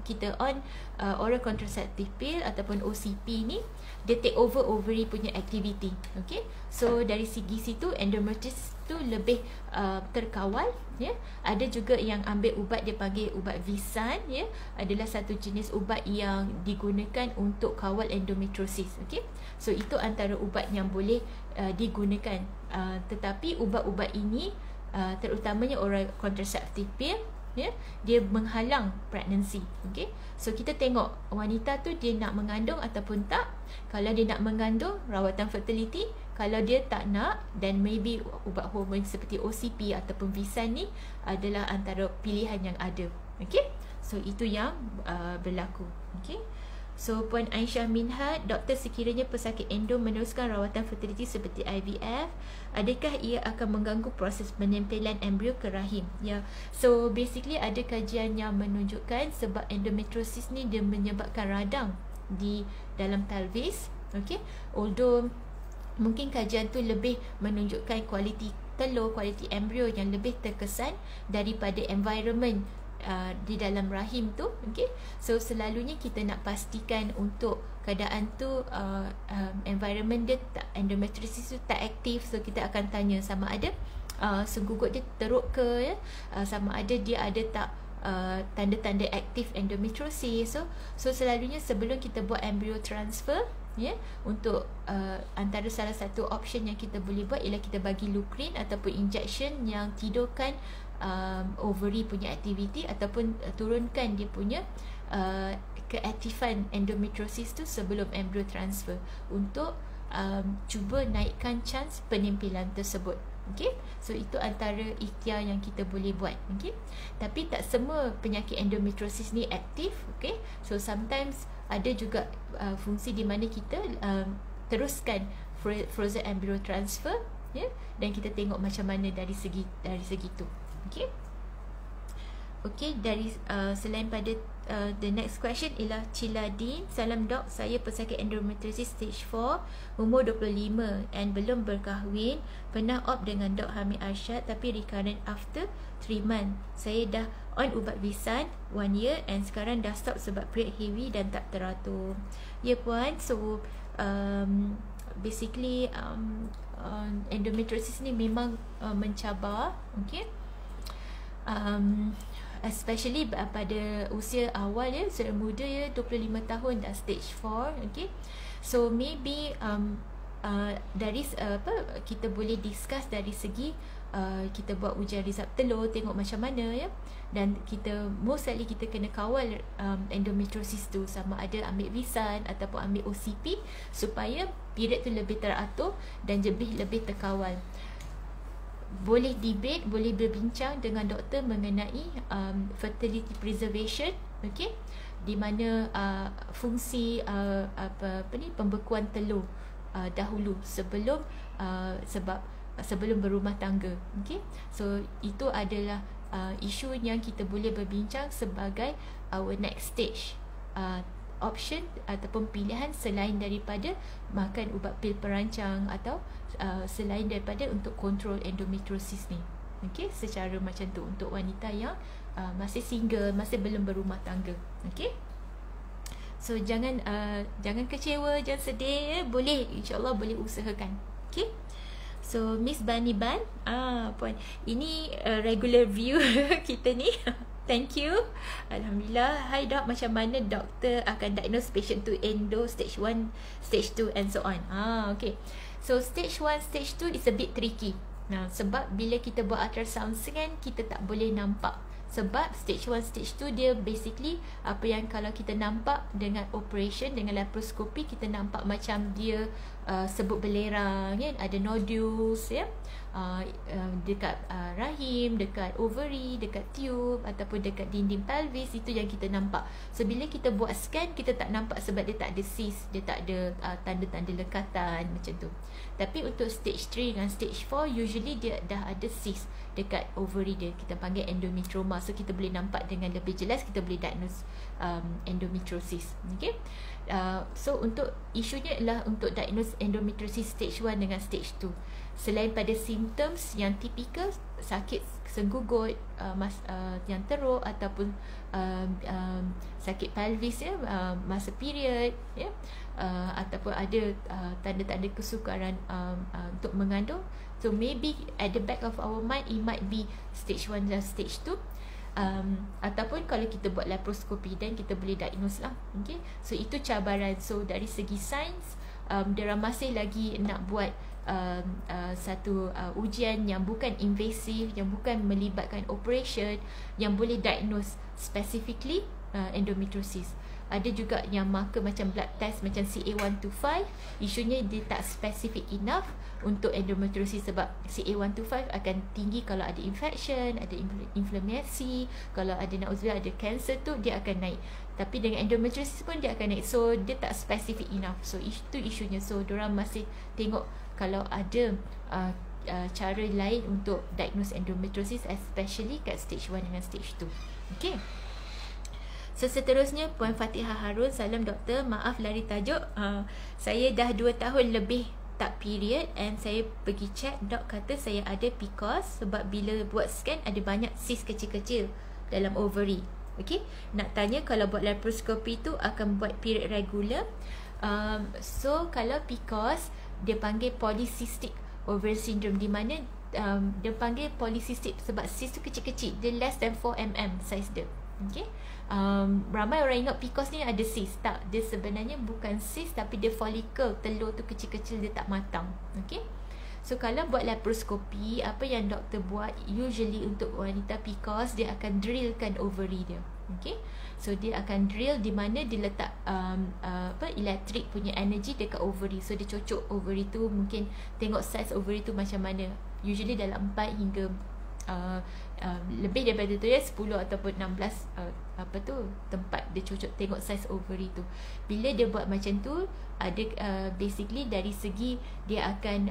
kita on oral contraceptive pill ataupun OCP ni, dia take over ovary punya activity. Okay, so dari segi situ endometriosis tu lebih terkawal. Ada juga yang ambil ubat, dia panggil ubat Visan, adalah satu jenis ubat yang digunakan untuk kawal endometriosis. Okay, so itu antara ubat yang boleh digunakan. Tetapi ubat-ubat ini terutamanya oral contraceptive pill, dia menghalang pregnancy. Okay, so kita tengok wanita tu dia nak mengandung ataupun tak. Kalau dia nak mengandung, rawatan fertility. Kalau dia tak nak, dan maybe ubat hormon seperti OCP ataupun Visan ni adalah antara pilihan yang ada. Okay, so itu yang berlaku. Okay, so Puan Aisyah Minhat, doktor, sekiranya pesakit endo meneruskan rawatan fertility seperti IVF, adakah ia akan mengganggu proses penempelan embrio ke rahim? So basically ada kajian yang menunjukkan sebab endometriosis ni dia menyebabkan radang di dalam pelvis. Okay, although mungkin kajian tu lebih menunjukkan kualiti telur, kualiti embrio yang lebih terkesan daripada environment di dalam rahim tu. Okay, so selalunya kita nak pastikan untuk keadaan tu environment dia tak, endometriosis tu tak aktif. So kita akan tanya sama ada senggugut dia teruk ke, sama ada dia ada tak tanda-tanda aktif endometriosis. So selalunya sebelum kita buat embryo transfer, untuk antara salah satu option yang kita boleh buat ialah kita bagi Leucrin ataupun injection yang tidurkan ovary punya aktiviti ataupun turunkan dia punya keaktifan endometriosis tu sebelum embryo transfer untuk cuba naikkan chance penempelan tersebut. Okay, so itu antara ikhtiar yang kita boleh buat. Okay, tapi tak semua penyakit endometriosis ni aktif. Okay, so sometimes ada juga fungsi di mana kita teruskan frozen embryo transfer, dan kita tengok macam mana dari segi tu. Okay, okay, dari selain pada the next question ialah Ciladin. Salam dok, saya pesakit endometriosis stage 4, umur 25 and belum berkahwin. Pernah op dengan Dok Hamid Arsyad tapi recurrent after 3 months. Saya dah on ubat Visan 1 year and sekarang dah stop sebab period heavy dan tak teratur. Ya puan, so basically endometriosis ni memang mencabar. Okay, especially pada usia awal, usia muda, 25 tahun dah stage 4. Okay, so maybe dari kita boleh discuss dari segi kita buat ujian result telur, tengok macam mana, dan kita most likely kita kena kawal endometriosis tu, sama ada ambil Visan ataupun ambil OCP supaya period tu lebih teratur dan lebih terkawal. Boleh debate, boleh berbincang dengan doktor mengenai fertility preservation. Okay, di mana fungsi pembekuan telur dahulu sebelum sebelum berumah tangga. Okay, so itu adalah isu yang kita boleh berbincang sebagai our next stage option ataupun pilihan selain daripada makan ubat pil perancang atau selain daripada untuk kontrol endometriosis ni. Okay, secara macam tu untuk wanita yang masih single, masih belum berumah tangga. Okay, so jangan kecewa, jangan sedih, boleh, insyaAllah boleh usahakan. Okay, so Miss Bani Ban, puan, ini regular view kita ni. Thank you. Alhamdulillah. Hai dok, macam mana doktor akan diagnose patient tu endo stage 1, stage 2 and so on? Okay, so stage 1, stage 2 is a bit tricky. Sebab bila kita buat ultrasound scan, kita tak boleh nampak. Sebab stage 1, stage 2 dia basically apa yang kalau kita nampak dengan operation, dengan laparoskopi, kita nampak macam dia sebut belerang, ya, ada nodules, ya, dekat rahim, dekat ovary, dekat tube ataupun dekat dinding pelvis, itu yang kita nampak. So bila kita buat scan, kita tak nampak sebab dia tak ada cyst, dia tak ada tanda-tanda lekatan macam tu. Tapi untuk stage 3 dengan stage 4, usually dia dah ada cyst dekat ovary dia, kita panggil endometrioma. So kita boleh nampak dengan lebih jelas, kita boleh diagnose endometriosis. Okay. So untuk isunya adalah untuk diagnose endometriosis stage 1 dengan stage 2. Selain pada symptoms yang tipikal, sakit senggugut, yang teruk ataupun sakit pelvis, ya, masa period, ya, ataupun ada tanda-tanda kesukaran untuk mengandung. So maybe at the back of our mind, it might be stage 1 dan stage 2. Ataupun kalau kita buat laparoskopi, dan kita boleh diagnose lah. Okay? So itu cabaran. So dari segi sains, diorang masih lagi nak buat satu ujian yang bukan invasive, yang bukan melibatkan operation, yang boleh diagnose specifically endometriosis. Ada juga yang marker macam blood test macam CA125, isunya dia tak specific enough untuk endometriosis sebab CA125 akan tinggi kalau ada infection, ada inflamasi, kalau ada na'udzubillah ada cancer tu dia akan naik. Tapi dengan endometriosis pun dia akan naik. So dia tak specific enough. So itu isunya. So diorang masih tengok kalau ada cara lain untuk diagnose endometriosis, especially kat stage 1 dengan stage 2. Okay. So seterusnya Puan Fatihah Harun. Salam doktor, maaf lari tajuk. Saya dah 2 tahun lebih tak period, and saya pergi check, dok kata saya ada PCOS sebab bila buat scan ada banyak cyst kecil-kecil dalam ovary. Okay, nak tanya kalau buat laparoskopi tu akan buat period regular. So kalau PCOS dia panggil polycystic ovarian syndrome, di mana dia panggil polycystic sebab cyst tu kecil-kecil, dia less than 4 mm size dia. Okay. Ramai orang ingat PCOS ni ada cyst. Tak, dia sebenarnya bukan cyst, tapi dia follicle, telur tu kecil-kecil, dia tak matang. Okay. So kalau buat laparoskopi, apa yang doktor buat usually untuk wanita PCOS, dia akan drillkan ovary dia. Okay. So dia akan drill di mana dia letak elektrik punya energy dekat ovary. So dia cocok ovary tu, mungkin tengok size ovary tu macam mana. Usually dalam 4 hingga lebih daripada tu, ya, 10 ataupun 16 tempat dia cocok tengok size ovary tu. Bila dia buat macam tu, ada basically dari segi dia akan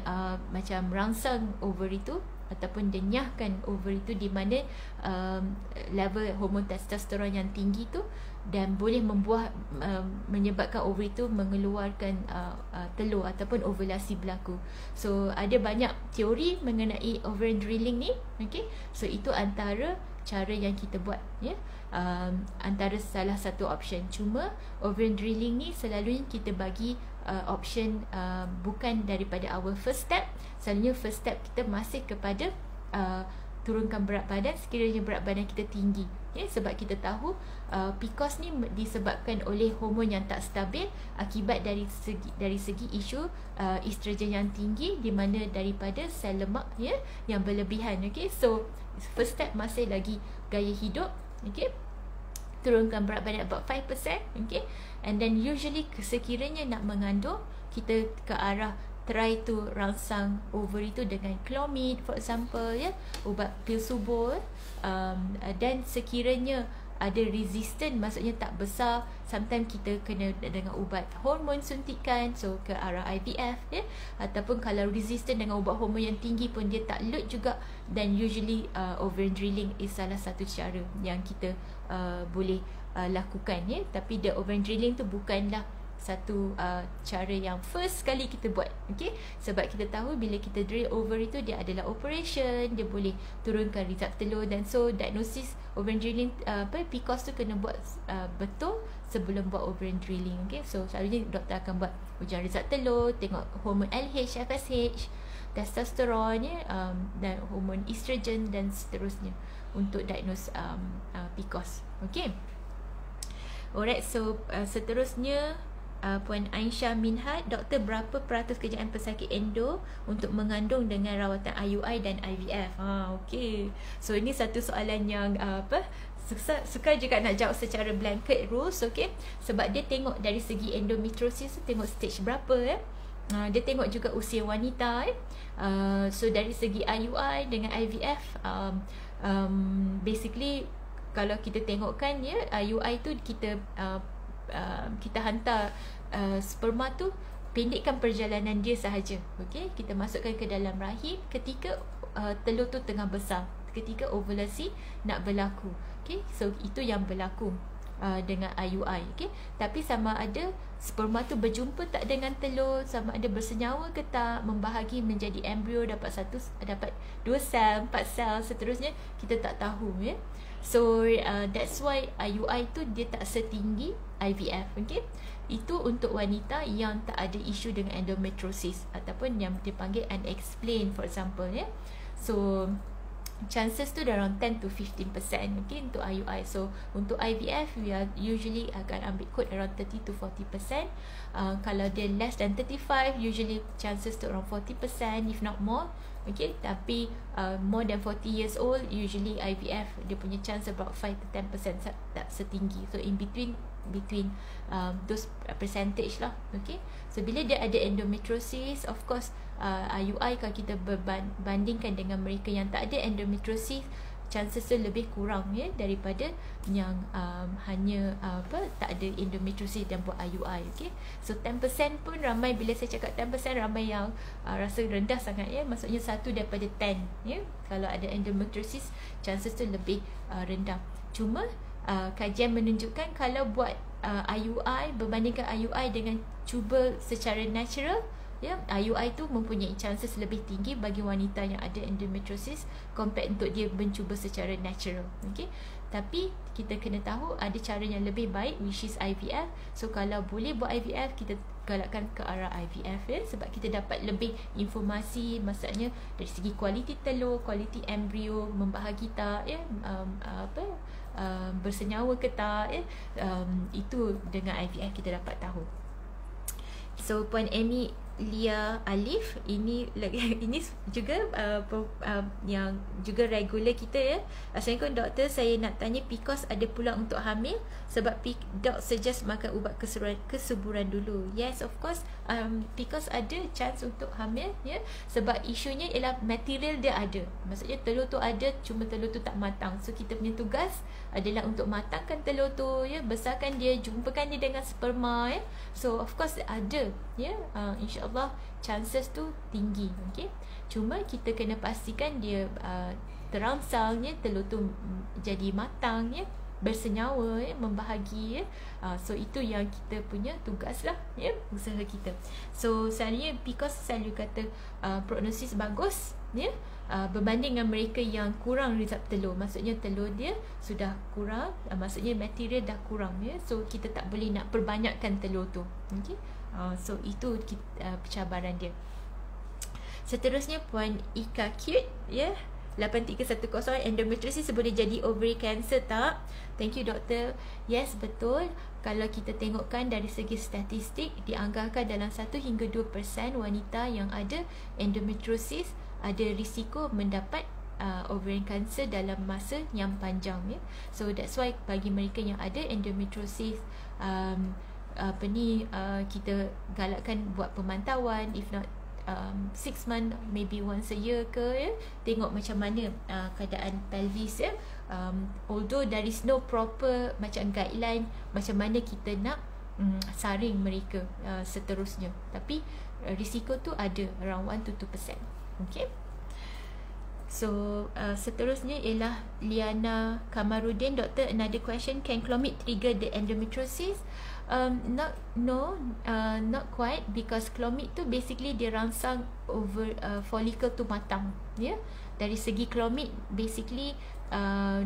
macam rangsang ovary tu ataupun dia nyahkan ovary tu, di mana level hormon testosteron yang tinggi tu, dan boleh menyebabkan ovary tu mengeluarkan telur ataupun ovulasi berlaku. So ada banyak teori mengenai ovarian drilling ni. Okay. So itu antara cara yang kita buat, ya. Antara salah satu option. Cuma ovarian drilling ni selalunya kita bagi option bukan daripada our first step. Selalunya first step kita masih kepada turunkan berat badan sekiranya berat badan kita tinggi, ya, sebab kita tahu PCOS ni disebabkan oleh hormon yang tak stabil akibat dari segi isu estrogen yang tinggi, di mana daripada sel lemak, ya, yang berlebihan. Okay. So first step masih lagi gaya hidup. Okay. Turunkan berat badan about 5%. Okay. And then usually sekiranya nak mengandung, kita ke arah try to rangsang ovary tu dengan Clomid for example, ya, ubat pil subur. Dan sekiranya ada resistant, maksudnya tak besar, sometimes kita kena dengan ubat hormon suntikan, so ke arah IVF, ya. Ataupun kalau resistant dengan ubat hormon yang tinggi pun dia tak load juga, dan usually ovarian drilling is salah satu cara yang kita boleh lakukan, ya. Tapi the ovarian drilling tu bukanlah satu cara yang first kali kita buat. Okay. Sebab kita tahu bila kita drill ovary tu, dia adalah operation, dia boleh turunkan result telur, dan so diagnosis ovarian drilling PCOS tu kena buat betul sebelum buat ovarian drilling. Okay. So selalunya doktor akan buat ujian result telur, tengok hormon LH, FSH, testosteron, ya, dan hormon estrogen dan seterusnya untuk diagnose PCOS. Okay. Alright, so seterusnya Puan Aisyah Minhat, doktor, berapa peratus kejayaan pesakit endo untuk mengandung dengan rawatan IUI dan IVF? Okey. So ini satu soalan yang suka juga nak jawab secara blanket rules, okey. Sebab dia tengok dari segi endometriosis, tengok stage berapa, ya. dia tengok juga usia wanita. So dari segi IUI dengan IVF, basically kalau kita tengokkan ya, IUI tu kita hantar sperma tu, pendekkan perjalanan dia sahaja. Okey, kita masukkan ke dalam rahim ketika telur tu tengah besar, ketika ovulasi nak berlaku. Okey, so itu yang berlaku dengan IUI. Okey, tapi sama ada sperma tu berjumpa tak dengan telur, sama ada bersenyawa ke tak, membahagi menjadi embrio, dapat 2 sel, 4 sel, seterusnya kita tak tahu ya. So that's why IUI tu dia tak setinggi IVF. Okey, itu untuk wanita yang tak ada isu dengan endometriosis ataupun yang dipanggil unexplained, for example ya. So chances tu around 10 to 15%, okay, untuk IUI. So untuk IVF we are usually akan ambil kod around 30 to 40%. Kalau dia less than 35, usually chances tu around 40% if not more. Okay, tapi more than 40 years old, usually IVF dia punya chance about 5 to 10% tak setinggi. So in between those percentage lah. Okay, so bila dia ada endometriosis, of course IUI kalau kita bandingkan dengan mereka yang tak ada endometriosis, chances tu lebih kurang ya, daripada yang hanya tak ada endometriosis dan buat IUI. Okay, so 10% pun ramai. Bila saya cakap 10%, ramai yang rasa rendah sangat ya, maksudnya 1 daripada 10 ya. Kalau ada endometriosis, chances tu lebih rendah. Cuma kajian menunjukkan kalau buat IUI, berbandingkan IUI dengan cuba secara natural ya, IUI tu mempunyai chances lebih tinggi bagi wanita yang ada endometriosis compared untuk dia mencuba secara natural. Okay, tapi kita kena tahu ada cara yang lebih baik, which is IVF. So kalau boleh buat IVF, kita galakkan ke arah IVF ya, sebab kita dapat lebih informasi, maksudnya dari segi kualiti telur, kualiti embrio, membahagi tak ya, bersenyawa ke tak ya, itu dengan IVF kita dapat tahu. So Puan Emilia Alif, ini juga yang juga regular kita ya. Assalamualaikum doktor, saya nak tanya PCOS ada peluang untuk hamil sebab dok suggest makan ubat kesuburan dulu. Yes, of course, PCOS ada chance untuk hamil ya, sebab isunya ialah material dia ada. Maksudnya telur tu ada, cuma telur tu tak matang. So kita punya tugas adalah untuk matangkan telur tu ya, besarkan dia, jumpakan dia dengan sperma ya. So of course ada ya, insya-Allah chances tu tinggi. Okey, cuma kita kena pastikan dia terangsangnya telur tu jadi matang ya, bersenyawa ya, membahagi ya. So itu yang kita punya tugas lah ya, usaha kita. So sebenarnya because selalu kata prognosis bagus ya, berbanding dengan mereka yang kurang result telur, maksudnya telur dia sudah kurang, maksudnya material dah kurang ya. So kita tak boleh nak perbanyakkan telur tu. Okey, so itu cabaran dia. Seterusnya Puan Ika Cute ya, 8310, endometriosis boleh jadi ovary cancer tak? Thank you doktor. Yes, betul. Kalau kita tengokkan dari segi statistik, dianggarkan dalam 1 hingga 2% wanita yang ada endometriosis ada risiko mendapat ovarian cancer dalam masa yang panjang ya. So that's why bagi mereka yang ada endometriosis, kita galakkan buat pemantauan, if not 6 months, maybe once a year ke ya, tengok macam mana keadaan pelvis ya. Although there is no proper macam guideline macam mana kita nak saring mereka seterusnya, tapi risiko tu ada around 1 to 2%. Okay, so seterusnya ialah Liana Kamarudin. Doktor, another question, can Clomid trigger the endometriosis? Not quite, because Clomid tu basically dia rangsang over follicle tu matang ya. Dari segi Clomid basically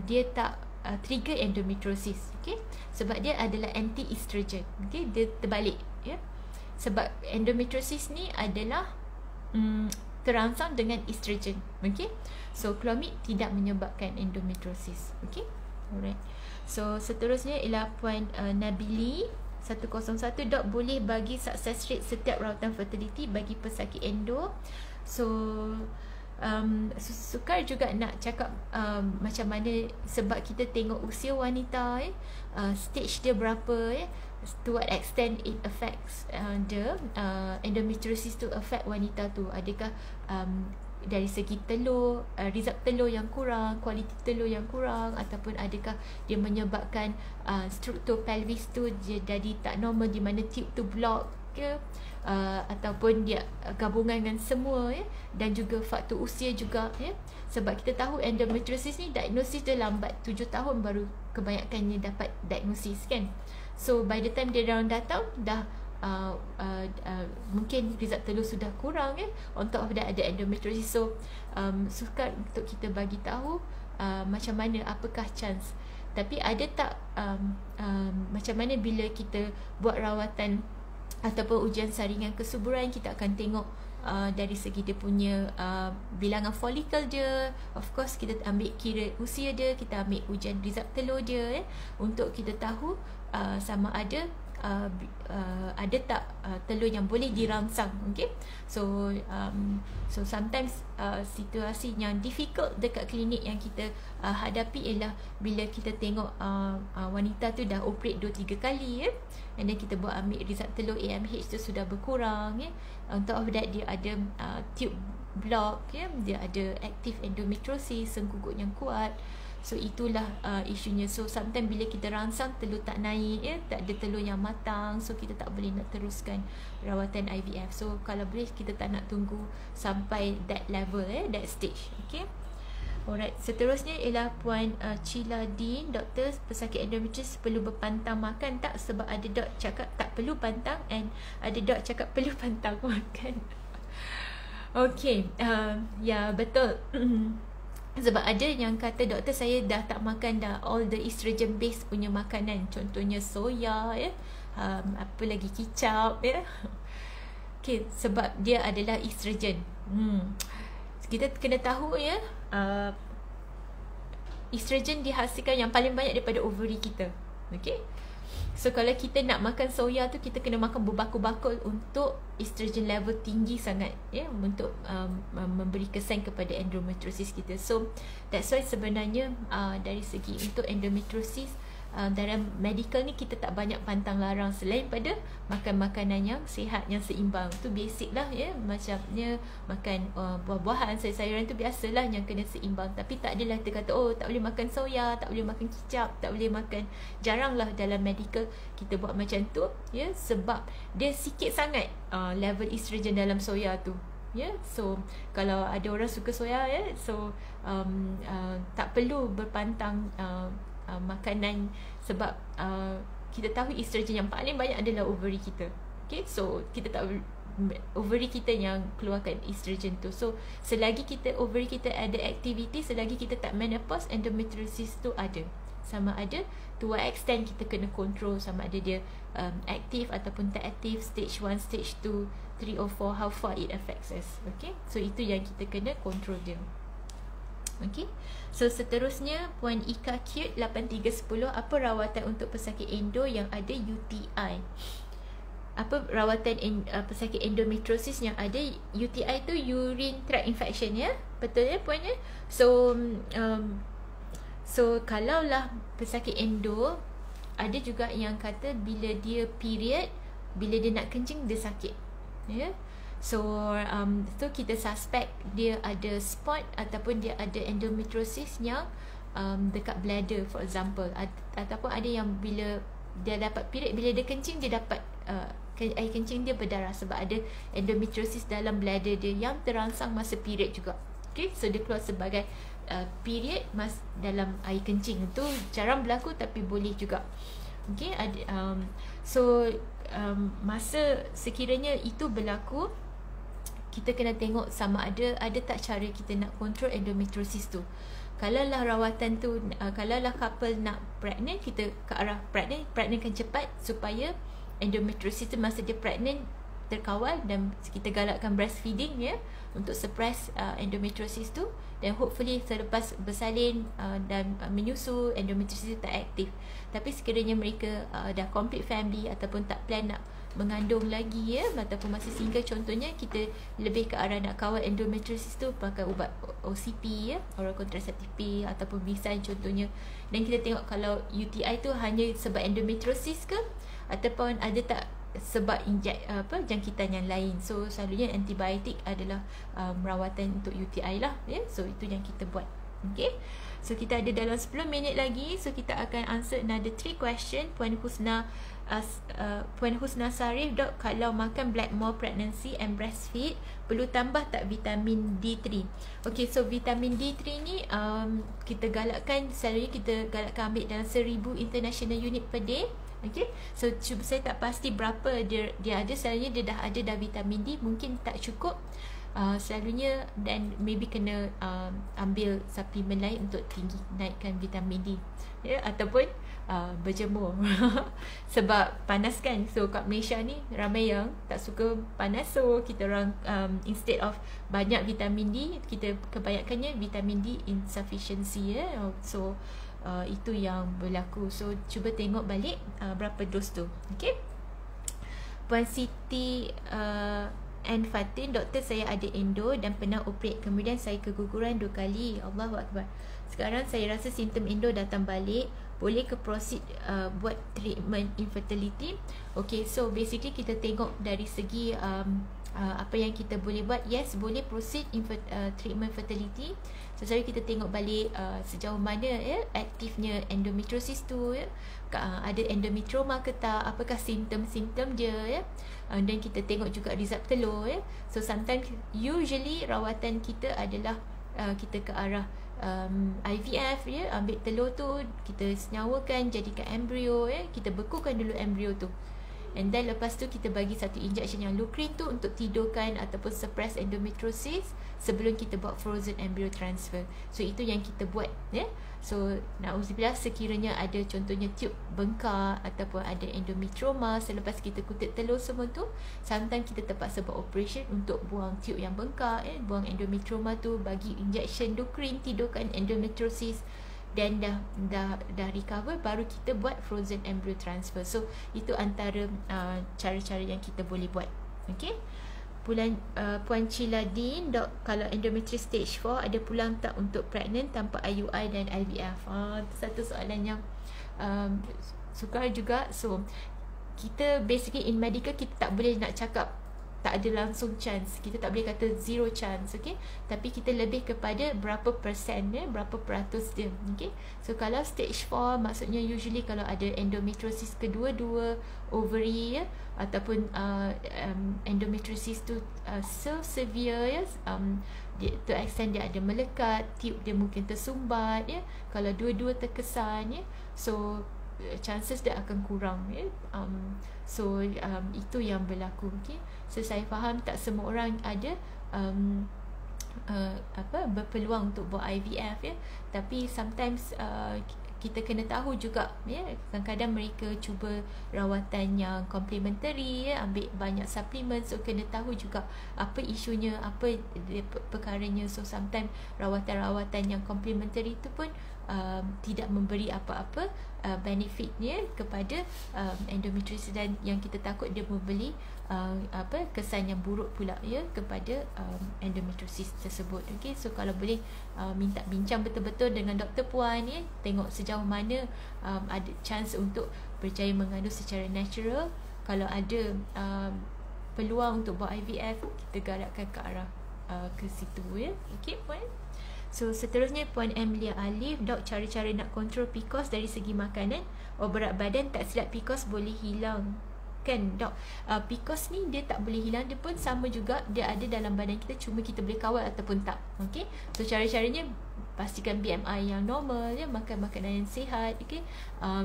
dia tak trigger endometriosis. Okay, sebab dia adalah anti estrogen. Okay, dia terbalik ya, sebab endometriosis ni adalah terangsang dengan estrogen. Okay, so Clomid tidak menyebabkan endometriosis. Okay, alright. So seterusnya ialah Puan Nabili 101, dok boleh bagi success rate setiap rawatan fertility bagi pesakit endo? So sukar juga nak cakap macam mana, sebab kita tengok usia wanita, stage dia berapa, to what extent it affects the endometriosis tu affect wanita tu. Adakah dari segi telur, result telur yang kurang, kualiti telur yang kurang, ataupun adakah dia menyebabkan struktur pelvis tu jadi tak normal, di mana tube tu block ke, ataupun dia gabungan dengan semua, dan juga faktor usia juga, sebab kita tahu endometriosis ni diagnosis dia lambat, 7 tahun baru kebanyakannya dapat diagnosis kan. So by the time dia datang dah mungkin result telur sudah kurang, on top of that ada endometriosis. So sukar untuk kita bagi tahu macam mana, apakah chance. Tapi ada tak macam mana bila kita buat rawatan ataupun ujian saringan kesuburan, kita akan tengok dari segi dia punya bilangan folikel dia. Of course kita ambil kira usia dia, kita ambil ujian result telur dia, untuk kita tahu sama ada ada tak telur yang boleh dirangsang. Okay, so sometimes situasi yang difficult dekat klinik yang kita hadapi ialah bila kita tengok wanita tu dah operate 2-3 kali, and then kita buat ambil result telur AMH tu sudah berkurang, on top of that dia ada tube block, dia ada active endometriosis, sengkugut yang kuat. So itulah isunya. So sometimes bila kita rangsang telur tak naik, tak ada telur yang matang, so kita tak boleh nak teruskan rawatan IVF. So kalau boleh kita tak nak tunggu sampai that level, that stage. Okay. Alright, seterusnya ialah Puan Cila Din. Doktor, pesakit endometriosis perlu berpantang makan tak? Sebab ada dok cakap tak perlu pantang, and ada dok cakap perlu pantang makan. Okay, ya betul. Sebab ada yang kata, doktor saya dah tak makan dah all the estrogen based punya makanan, contohnya soya, apa lagi, kicap, okay, sebab dia adalah estrogen. Kita kena tahu estrogen dihasilkan yang paling banyak daripada ovary kita. Okay, so kalau kita nak makan soya tu, kita kena makan berbakul-bakul untuk estrogen level tinggi sangat, untuk memberi kesan kepada endometriosis kita. So that's why sebenarnya dari segi untuk endometriosis, dalam medical ni kita tak banyak pantang larang selain pada makan makanan yang sihat, yang seimbang. Tu basic lah, macamnya makan buah-buahan, sayur-sayuran tu biasalah yang kena seimbang. Tapi tak adalah kita kata tak boleh makan soya, tak boleh makan kicap, tak boleh makan. Jarang lah dalam medical kita buat macam tu, sebab dia sikit sangat level estrogen dalam soya tu. So kalau ada orang suka soya, so tak perlu berpantang makanan, sebab kita tahu estrogen yang paling banyak adalah ovary kita. Okay, so kita tak, ovary kita yang keluarkan estrogen tu. So selagi kita ovary kita ada aktiviti, selagi kita tak menopause, endometriosis tu ada. Sama ada to what extent kita kena control, sama ada dia aktif ataupun tak aktif, stage 1, stage 2, 3 or 4, how far it affects us. Okay, so itu yang kita kena control dia. Okay, so seterusnya Puan Ika Cute 8310, apa rawatan untuk pesakit endo yang ada UTI? Apa rawatan pesakit endometriosis yang ada UTI tu? Urine tract infection, betul Puan So so kalaulah pesakit endo, ada juga yang kata bila dia period, bila dia nak kencing dia sakit, So kita suspect dia ada spot ataupun dia ada endometriosis yang dekat bladder, for example. Ataupun ada yang bila dia dapat period, bila dia kencing dia dapat air kencing dia berdarah, sebab ada endometriosis dalam bladder dia yang terangsang masa period juga. Okay, so dia keluar sebagai period dalam air kencing. Itu jarang berlaku tapi boleh juga. Okay, masa sekiranya itu berlaku, kita kena tengok sama ada tak cara kita nak control endometriosis tu. Kalaulah rawatan tu, kalaulah couple nak pregnant, kita ke arah pregnantkan cepat supaya endometriosis tu masa dia pregnant terkawal, dan kita galakkan breastfeeding untuk suppress endometriosis tu, dan hopefully selepas bersalin dan menyusu, endometriosis tak aktif. Tapi sekiranya mereka dah complete family ataupun tak plan nak mengandung lagi ya, ataupun masih single, contohnya kita lebih ke arah nak kawal endometriosis tu pakai ubat OCP ya, oral contraceptive pill ataupun Bisan contohnya. Dan kita tengok kalau UTI tu hanya sebab endometriosis ke ataupun ada tak sebab jangkitan yang lain. So selalunya antibiotik adalah rawatan untuk UTI lah ya. So itu yang kita buat. Okay, so kita ada dalam 10 minit lagi. So kita akan answer another 3 question. Puan Husna Sarif, dok, kalau makan Blackmore pregnancy and breastfeed perlu tambah tak vitamin D3? Okay, so vitamin D3 ni kita galakkan, selalunya kita galakkan ambil dalam 1000 international unit per day. Okay, so saya tak pasti berapa dia ada. Selalunya dia dah ada dah vitamin D, mungkin tak cukup selalunya, dan maybe kena ambil suplemen lain untuk naikkan vitamin D ya, ataupun berjemur sebab panas kan. So kat Malaysia ni ramai yang tak suka panas, so kita orang instead of banyak vitamin D, kita kebanyakannya vitamin D insufficiency ya. So itu yang berlaku. So cuba tengok balik berapa dos tu. Okay, Puan Siti and Fatin, doktor, saya ada endo dan pernah operate, kemudian saya keguguran 2 kali. Allahu Akbar. Sekarang saya rasa simptom endo datang balik. Boleh ke proceed buat treatment infertility? Okay, so basically kita tengok dari segi apa yang kita boleh buat. Yes, boleh proceed treatment fertility. So kita tengok balik sejauh mana ya aktifnya endometriosis tu ya. Ada endometrioma ke tak, apakah simptom-simptom dia ya. Dan kita tengok juga result telur ya. So sometimes usually rawatan kita adalah kita ke arah IVF ya, ambil telur tu kita senyawakan jadikan embrio ya, kita bekukan dulu embrio tu, and then lepas tu kita bagi satu injection yang Lucrin tu untuk tidurkan ataupun suppress endometriosis sebelum kita buat frozen embryo transfer. So itu yang kita buat ya. So na'udzubillah, sekiranya ada contohnya tube bengkak ataupun ada endometrioma selepas kita kutip telur semua tu, sometimes kita terpaksa buat operation untuk buang tube yang bengkak ya, buang endometrioma tu, bagi injection Lucrin, tidurkan endometriosis, dan dah recover, baru kita buat frozen embryo transfer. So itu antara cara-cara yang kita boleh buat. Okay, Puan Ciladin, dok, kalau endometriosis stage 4 ada peluang tak untuk pregnant tanpa IUI dan IVF? Itu satu soalan yang sukar juga. So kita basically in medical, kita tak boleh nak cakap tak ada langsung chance, kita tak boleh kata zero chance. Okay, tapi kita lebih kepada berapa persen ya, berapa peratus dia. Okay, so kalau stage 4 maksudnya usually kalau ada endometriosis kedua-dua ovary ya, ataupun endometriosis tu so severe ya, to extent dia ada melekat, tube dia mungkin tersumbat ya, kalau dua-dua terkesan ya, so chances dia akan kurang ya. So itu yang berlaku. Okay, so saya faham tak semua orang ada berpeluang untuk buat IVF ya, tapi sometimes kita kena tahu juga ya, kadang-kadang mereka cuba rawatan yang complementary ya, ambil banyak suplemen. So kena tahu juga apa isunya, apa perkaranya. So sometimes rawatan-rawatan yang complementary tu pun tidak memberi apa-apa benefitnya kepada endometriosis, dan yang kita takut dia memberi kesan yang buruk pula ya kepada endometriosis tersebut. Okay, so kalau boleh minta bincang betul-betul dengan Dr. Puan ya, tengok sejauh mana ada chance untuk berjaya mengandung secara natural. Kalau ada peluang untuk buat IVF, kita galakkan ke arah ke situ ya. Okay, Puan. So seterusnya Puan Emilia Alif, dok, cara-cara nak kontrol PCOS dari segi makanan. Berat badan tak silap PCOS boleh hilang kan, dok? PCOS ni dia tak boleh hilang, dia pun sama juga, dia ada dalam badan kita, cuma kita boleh kawal ataupun tak. Okay, so cara-caranya pastikan BMI yang normal ya, makan makanan yang sihat. Okay,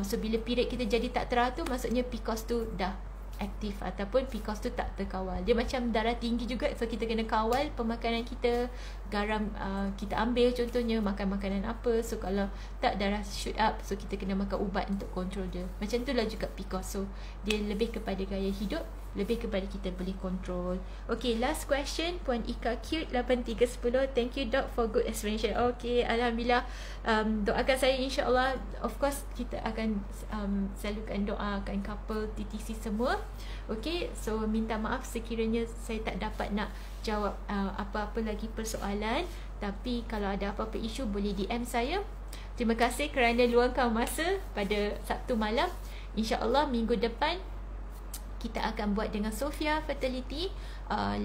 so bila period kita jadi tak teratur, maksudnya PCOS tu dah aktif ataupun PCOS tu tak terkawal. Dia macam darah tinggi juga, so kita kena kawal pemakanan kita, garam kita ambil contohnya, makan makanan apa. So kalau tak darah shoot up, so kita kena makan ubat untuk kontrol dia. Macam tu lah juga PCOS. So dia lebih kepada gaya hidup lebih kepada kita boleh control. Okay, last question Puan Ika Cute 8310. Thank you Doc for good explanation. Okay, Alhamdulillah. Doakan saya, insyaAllah. Of course kita akan selalukan doakan couple TTC semua. Okay, so minta maaf sekiranya saya tak dapat nak jawab apa-apa lagi persoalan. Tapi kalau ada apa-apa isu boleh DM saya. Terima kasih kerana luangkan masa pada Sabtu malam. InsyaAllah minggu depan kita akan buat dengan Sophia Fertility,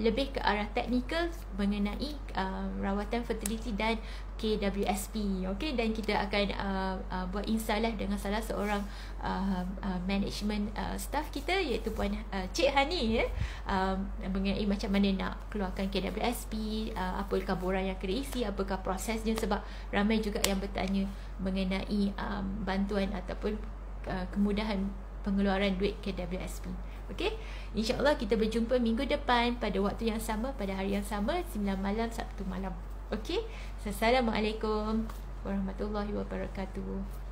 lebih ke arah teknikal mengenai rawatan fertility dan KWSP. Okay, dan kita akan buat insalah dengan salah seorang management staff kita, iaitu Puan Cik Hani, mengenai macam mana nak keluarkan KWSP, apakah borang yang kena isi, apakah prosesnya, sebab ramai juga yang bertanya mengenai bantuan ataupun kemudahan pengeluaran duit KWSP. Okey, insyaAllah kita berjumpa minggu depan pada waktu yang sama, pada hari yang sama, 9 malam Sabtu malam. Okey, Assalamualaikum warahmatullahi wabarakatuh.